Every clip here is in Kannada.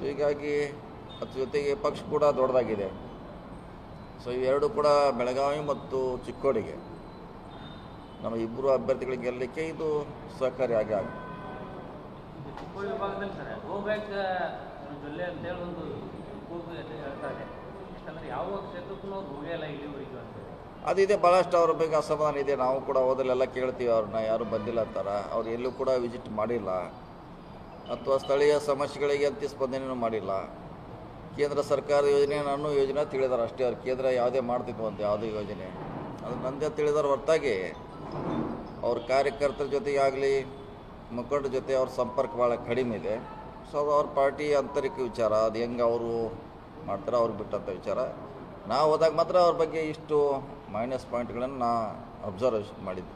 ಹೀಗಾಗಿ ಅದ್ರ ಜೊತೆಗೆ ಪಕ್ಷ ಕೂಡ ದೊಡ್ಡದಾಗಿದೆ. ಸೊ ಇವೆರಡು ಕೂಡ ಬೆಳಗಾವಿ ಮತ್ತು ಚಿಕ್ಕೋಡಿಗೆ ನಮ್ಮ ಇಬ್ಬರು ಅಭ್ಯರ್ಥಿಗಳಿಗೆ ಗೆಲ್ಲಲಿಕ್ಕೆ ಇದು ಸಹಕಾರಿಯಾಗಿ ಆಗುತ್ತೆ. ಚಿಕ್ಕೋಡಿ ವಿಭಾಗದಲ್ಲಿ ಸರ್ ಗೋಬ್ಯಾಕ್ ಜೊಲ್ಲೆ ಅಂತೇಳಿ ಒಂದು ಹೇಳ್ತಾರೆ. ಯಾಕಂದರೆ ಯಾವ ಕ್ಷೇತ್ರಕ್ಕೂ ನಾವು ಹೋಗೇ ಇಲ್ಲ ಇಲ್ಲಿವರೆಗೂ ಅಂತ ಅದಿದೆ. ಭಾಳಷ್ಟು ಅವ್ರ ಬಗ್ಗೆ ಅಸಮಾಧಾನ ಇದೆ. ನಾವು ಕೂಡ ಹೋದಲ್ಲೆಲ್ಲ ಕೇಳ್ತೀವಿ, ಅವ್ರನ್ನ ಯಾರು ಬಂದಿಲ್ಲ ಅಂತಾರೆ. ಅವ್ರು ಎಲ್ಲೂ ಕೂಡ ವಿಸಿಟ್ ಮಾಡಿಲ್ಲ ಅಥವಾ ಸ್ಥಳೀಯ ಸಮಸ್ಯೆಗಳಿಗೆ ಅಂತ ಸ್ಪಂದನೆಯೂ ಮಾಡಿಲ್ಲ. ಕೇಂದ್ರ ಸರ್ಕಾರದ ಯೋಜನೆ ನಾನು ಯೋಜನೆ ತಿಳಿದಾರೆ ಅಷ್ಟೇ. ಅವ್ರು ಕೇಂದ್ರ ಯಾವುದೇ ಮಾಡ್ತಿದ್ವು ಅಂತ ಯಾವುದೇ ಯೋಜನೆ ಅದು ನಂದೇ ತಿಳಿದಾರ ಹೊರತಾಗಿ ಅವ್ರ ಕಾರ್ಯಕರ್ತರ ಜೊತೆಗೆ ಆಗಲಿ ಮುಖಂಡರ ಜೊತೆ ಅವ್ರ ಸಂಪರ್ಕ ಭಾಳ ಕಡಿಮೆ ಇದೆ. ಸೊ ಅದು ಅವ್ರ ಪಾರ್ಟಿ ಆಂತರಿಕ ವಿಚಾರ. ಅದು ಹೆಂಗೆ ಅವರು ಮಾಡ್ತಾರೆ ಅವ್ರಿಗೆ ಬಿಟ್ಟಂಥ ವಿಚಾರ. ನಾವು ಹೋದಾಗ ಮಾತ್ರ ಅವ್ರ ಬಗ್ಗೆ ಇಷ್ಟು ಮೈನಸ್ ಪಾಯಿಂಟ್ಗಳನ್ನು ನಾ ಅಬ್ಸರ್ವ್ ಮಾಡಿದ್ದೆ.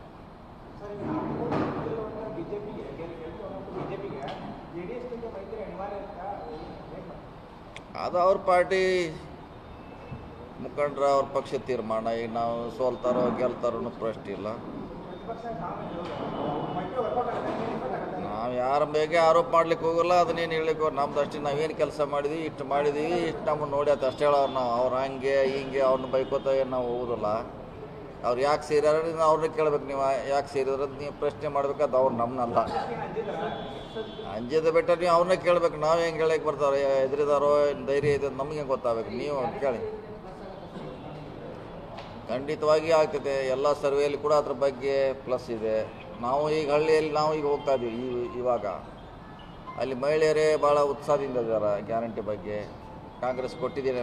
ಅದು ಅವ್ರ ಪಾರ್ಟಿ ಮುಖಂಡರ ಅವ್ರ ಪಕ್ಷ ತೀರ್ಮಾನ. ಈಗ ನಾವು ಸೋಲ್ತಾರೋ ಗೆಲ್ತಾರೋ ಅನ್ನೋ ಪ್ರಶ್ನೆ ಇಲ್ಲ. ನಾವು ಯಾರ ಬಗ್ಗೆ ಆರೋಪ ಮಾಡ್ಲಿಕ್ಕೆ ಹೋಗಲ್ಲ, ಅದನ್ನೇನು ಹೇಳಲಿಕ್ಕೆ ಹೋಗಿ ನಮ್ದು ಅಷ್ಟೇ. ನಾವೇನು ಕೆಲಸ ಮಾಡಿದ್ವಿ, ಇಷ್ಟು ಮಾಡಿದ್ದೀವಿ, ಇಷ್ಟು ನಮ್ಮನ್ನು ನೋಡಿ ಅದು ಅಷ್ಟೇ ಹೇಳೋರು ನಾವು. ಅವ್ರು ಹಂಗೆ ಹಿಂಗೆ ಅವ್ರನ್ನ ಬೈಕೋತ ನಾವು ಹೋಗೋದಿಲ್ಲ. ಅವ್ರು ಯಾಕೆ ಸೇರ್ಯಾರ ಅವ್ರನ್ನ ಕೇಳ್ಬೇಕು. ನೀವು ಯಾಕೆ ಸೇರಿದ್ರೆ ನೀವು ಪ್ರಶ್ನೆ ಮಾಡ್ಬೇಕಾದ ಅವ್ರು ನಮ್ಮನ್ನಲ್ಲ. ಅಂಜದ ಬೆಟ್ಟ ನೀವು ಅವ್ರನ್ನ ಕೇಳ್ಬೇಕು. ನಾವು ಹೆಂಗೆ ಹೇಳಕ್ಕೆ ಬರ್ತಾರೆ, ಎದುರಿದಾರೋ ಧೈರ್ಯ ಇದೆ ನಮಗೆ ಗೊತ್ತಾಗಬೇಕು. ನೀವು ಕೇಳಿ, ಖಂಡಿತವಾಗಿ ಆಗ್ತದೆ. ಎಲ್ಲ ಸರ್ವೆಯಲ್ಲಿ ಕೂಡ ಅದ್ರ ಬಗ್ಗೆ ಪ್ಲಸ್ ಇದೆ. ನಾವು ಈಗ ಹಳ್ಳಿಯಲ್ಲಿ ನಾವು ಈಗ ಹೋಗ್ತಾ ಇದ್ದೀವಿ. ಇವಾಗ ಅಲ್ಲಿ ಮಹಿಳೆಯರೇ ಭಾಳ ಉತ್ಸಾಹದಿಂದ ಇದ್ದಾರೆ ಗ್ಯಾರಂಟಿ ಬಗ್ಗೆ. ಕಾಂಗ್ರೆಸ್ ಕೊಟ್ಟಿದೆ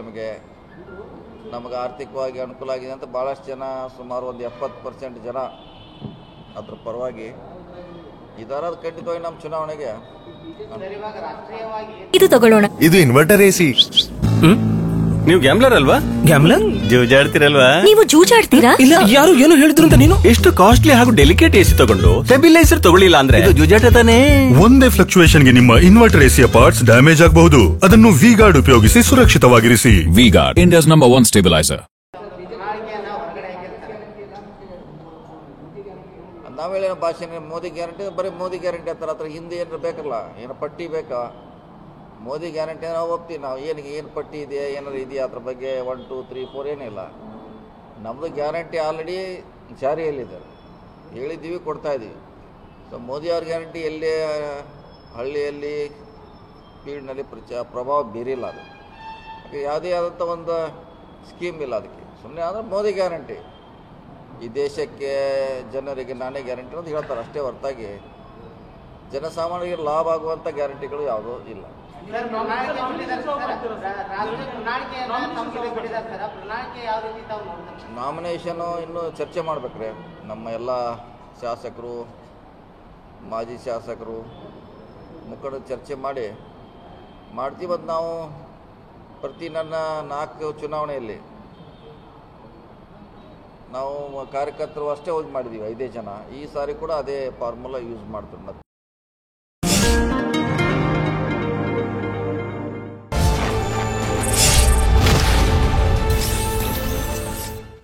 ನಮಗೆ ಆರ್ಥಿಕವಾಗಿ ಅನುಕೂಲ ಆಗಿದೆ ಅಂತ ಭಾಳಷ್ಟು ಜನ, ಸುಮಾರು ಒಂದು 70% ಜನ ಅದ್ರ ಪರವಾಗಿ ಇದಾರೆ. ಅದು ಖಂಡಿತವಾಗಿ ನಮ್ಮ ಚುನಾವಣೆಗೆ ಇದು ತಗೊಳ್ಳೋಣ. ಇದು ಇನ್ವರ್ಟರ್ ಎಸಿ. ನೀವು ಗ್ಯಾಮ್ಲರ್ ಅಲ್ವಾ? ಗ್ಯಾಮ್ಲರ್ ಜೂಜಾಡ್ತಿರಲ್ವಾ? ನೀವು ಜೂಜಾಡ್ತೀರಾ? ಇಲ್ಲ, ಯಾರು ಏನು ಹೇಳಿದ್ರು ಅಂತ ನೀನು ಎಷ್ಟು ಕಾಸ್ಟ್ಲಿ ಹಾಗೂ ಡೆಲಿಕೇಟ್ ಎಸಿ ತಗೊಂಡು ಸ್ಟೆಬಿಲೈಸರ್ ತಗೊಳ್ಳಿಲ್ಲ ಅಂದ್ರೆ ಇದು ಜೂಜಾಟ ತಾನೇ. ಒಂದೇ ಫ್ಲಕ್ಚುಯೇಷನ್ ಗೆ ನಿಮ್ಮ ಇನ್ವರ್ಟರ್ ಎಸಿಯ ಪಾರ್ಟ್ಸ್ ಡ್ಯಾಮೇಜ್ ಆಗಬಹುದು. ಅದನ್ನು ವಿ-ಗಾರ್ಡ್ ಉಪಯೋಗಿಸಿ ಸುರಕ್ಷಿತವಾಗಿರಿಸಿ. V Guard, India's number 1 stabiliser. ನಾವು ಹೇಳಿರೋ ಭಾಷೆನೇ ಮೋದಿ ಗ್ಯಾರಂಟಿ, ಬರೀ ಮೋದಿ ಗ್ಯಾರಂಟಿ ಅಂತಾರೆ. ಹತ್ರ ಹಿಂದೆ ಏನಾರು ಬೇಕಲ್ಲ, ಏನೋ ಪಟ್ಟಿ ಬೇಕಾ? ಮೋದಿ ಗ್ಯಾರಂಟಿ ನಾವು ಒಪ್ತೀವಿ. ನಾವು ಏನು ಪಟ್ಟಿ ಇದೆಯಾ, ಏನಾರು ಇದೆಯಾ ಅದ್ರ ಬಗ್ಗೆ 1 2 3 4 ಏನಿಲ್ಲ. ನಮ್ಮದು ಗ್ಯಾರಂಟಿ ಆಲ್ರೆಡಿ ಜಾರಿಯಲ್ಲಿದೆ, ಹೇಳಿದ್ದೀವಿ, ಕೊಡ್ತಾಯಿದ್ದೀವಿ. ಸೊ ಮೋದಿ ಅವ್ರ ಗ್ಯಾರಂಟಿ ಎಲ್ಲೇ ಹಳ್ಳಿಯಲ್ಲಿ ಫೀಲ್ಡ್ನಲ್ಲಿ ಪ್ರಭಾವ ಬೀರಿಲ್ಲ. ಅದು ಯಾವುದೇ ಆದಂಥ ಒಂದು ಸ್ಕೀಮ್ ಇಲ್ಲ ಅದಕ್ಕೆ. ಸುಮ್ಮನೆ ಆದರೆ ಮೋದಿ ಗ್ಯಾರಂಟಿ ಈ ದೇಶಕ್ಕೆ ಜನರಿಗೆ ನಾನೇ ಗ್ಯಾರಂಟಿ ಅಂತ ಹೇಳ್ತಾರೆ ಅಷ್ಟೇ ಹೊರತಾಗಿ ಜನಸಾಮಾನ್ಯರಿಗೆ ಲಾಭ ಆಗುವಂಥ ಗ್ಯಾರಂಟಿಗಳು ಯಾವುದೂ ಇಲ್ಲ. ನಾಮಿನೇಷನು ಇನ್ನೂ ಚರ್ಚೆ ಮಾಡ್ಬೇಕ್ರೆ ನಮ್ಮ ಎಲ್ಲ ಶಾಸಕರು, ಮಾಜಿ ಶಾಸಕರು, ಮುಖಂಡರು ಚರ್ಚೆ ಮಾಡ್ತೀವಿ. ಅದು ನಾವು ಪ್ರತಿ ನನ್ನ 4 ಚುನಾವಣೆಯಲ್ಲಿ ನಾವು ಕಾರ್ಯಕರ್ತರು ಅಷ್ಟೇ ಯೂಸ್ ಮಾಡಿದ್ದೀವಿ 5 ಜನ. ಈ ಸಾರಿ ಕೂಡ ಅದೇ ಫಾರ್ಮುಲಾ ಯೂಸ್ ಮಾಡ್ತಾರೆ.